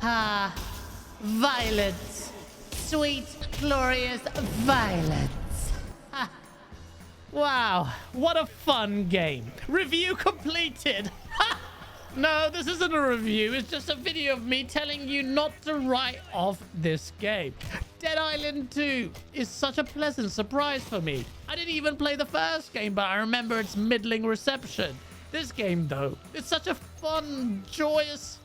Ah, violets. Sweet, glorious violets. Ah. Wow, what a fun game. Review completed. Ha! No, this isn't a review. It's just a video of me telling you not to write off this game. Dead Island 2 is such a pleasant surprise for me. I didn't even play the first game, but I remember its middling reception. This game, though, is such a fun, joyous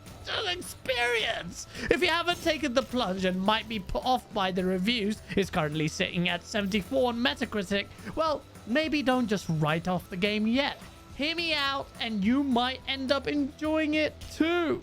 experience. If you haven't taken the plunge and might be put off by the reviews, it's currently sitting at 74 on Metacritic, well, maybe don't just write off the game yet. Hear me out and you might end up enjoying it too.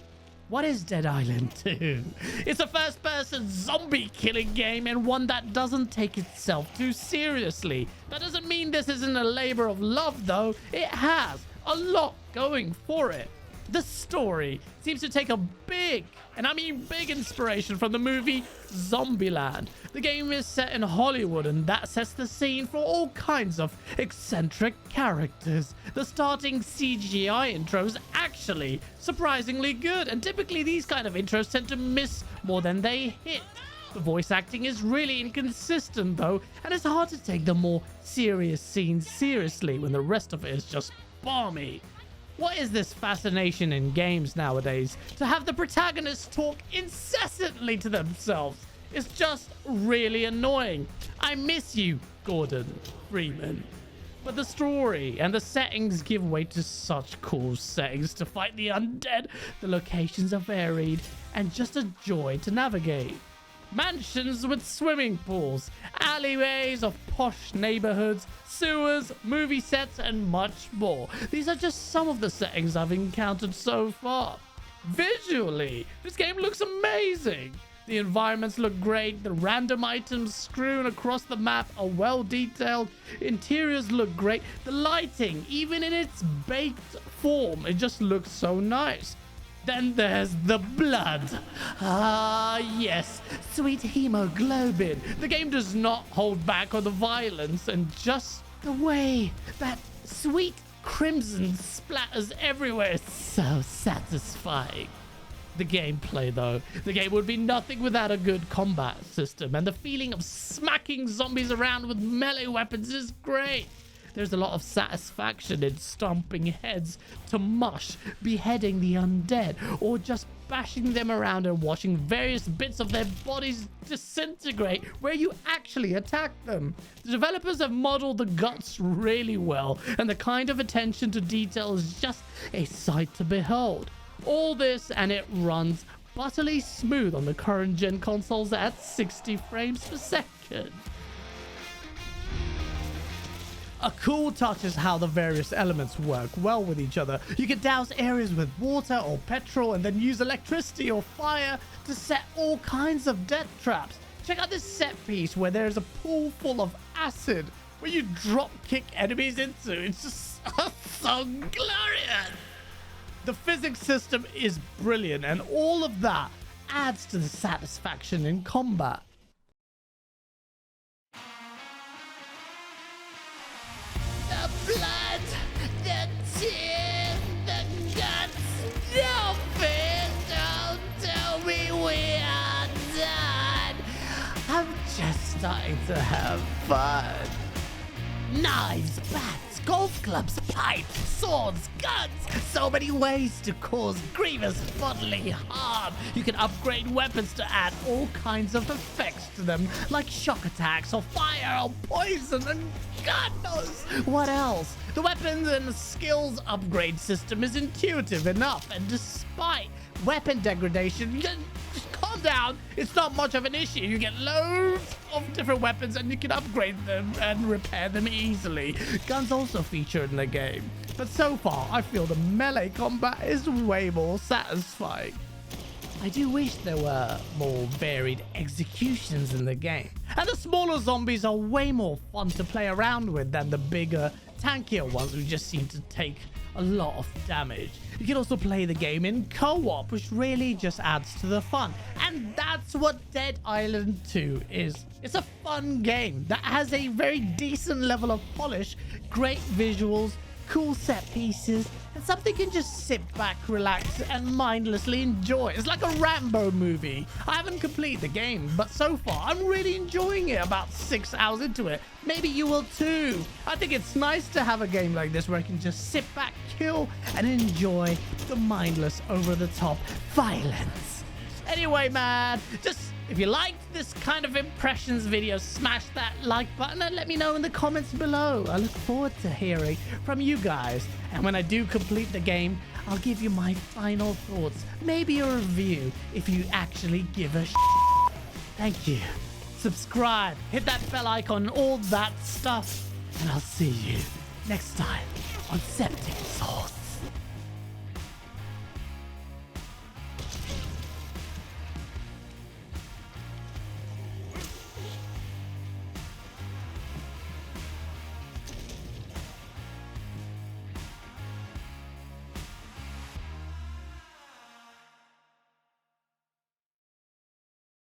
What is Dead Island 2? It's a first-person zombie killing game and one that doesn't take itself too seriously. That doesn't mean this isn't a labor of love though. It has a lot going for it. The story seems to take a big, and I mean big, inspiration from the movie Zombieland. The game is set in Hollywood and that sets the scene for all kinds of eccentric characters. The starting CGI intro is actually surprisingly good, and typically these kind of intros tend to miss more than they hit. The voice acting is really inconsistent though, and it's hard to take the more serious scenes seriously when the rest of it is just balmy. What is this fascination in games nowadays? To have the protagonists talk incessantly to themselves. It's just really annoying. I miss you, Gordon Freeman. But the story and the settings give way to such cool settings to fight the undead. The locations are varied and just a joy to navigate. Mansions with swimming pools, alleyways of posh neighborhoods, sewers, movie sets, and much more. These are just some of the settings I've encountered so far. Visually, this game looks amazing. The environments look great, the random items strewn across the map are well detailed, interiors look great, the lighting, even in its baked form, it just looks so nice. Then there's the blood. Ah, yes, sweet hemoglobin. The game does not hold back on the violence, and just the way that sweet crimson splatters everywhere is so satisfying. The gameplay, though. The game would be nothing without a good combat system, and the feeling of smacking zombies around with melee weapons is great. There's a lot of satisfaction in stomping heads to mush, beheading the undead, or just bashing them around and watching various bits of their bodies disintegrate where you actually attack them. The developers have modeled the guts really well, and the kind of attention to detail is just a sight to behold. All this, and it runs butterly smooth on the current gen consoles at 60 frames per second. A cool touch is how the various elements work well with each other. You can douse areas with water or petrol and then use electricity or fire to set all kinds of death traps. Check out this set piece where there's a pool full of acid where you drop kick enemies into. It's just so glorious. The physics system is brilliant, and all of that adds to the satisfaction in combat. The blood, the tears, the guts, no fear, don't tell me we are done. I'm just starting to have fun. Knives, bats, golf clubs, pipes, swords, guns. So many ways to cause grievous bodily harm. You can upgrade weapons to add all kinds of effects to them, like shock attacks or fire or poison and God knows what else. The weapons and skills upgrade system is intuitive enough, and despite weapon degradation, just calm down. It's not much of an issue. You get loads of different weapons and you can upgrade them and repair them easily. Guns also feature in the game, but so far I feel the melee combat is way more satisfying. I do wish there were more varied executions in the game, and the smaller zombies are way more fun to play around with than the bigger, tankier ones who just seem to take a lot of damage. You can also play the game in co-op, which really just adds to the fun, and that's what Dead Island 2 is. It's a fun game that has a very decent level of polish, great visuals, cool set pieces, and something you can just sit back, relax, and mindlessly enjoy. It's like a Rambo movie. I haven't completed the game, but so far, I'm really enjoying it about 6 hours into it. Maybe you will too. I think it's nice to have a game like this where I can just sit back, kill, and enjoy the mindless, over-the-top violence. Anyway, man, just if you liked this kind of impressions video, smash that like button and let me know in the comments below. I look forward to hearing from you guys. And when I do complete the game, I'll give you my final thoughts. Maybe a review if you actually give a Thank you. Subscribe, hit that bell icon, all that stuff. And I'll see you next time on Septic Sauce.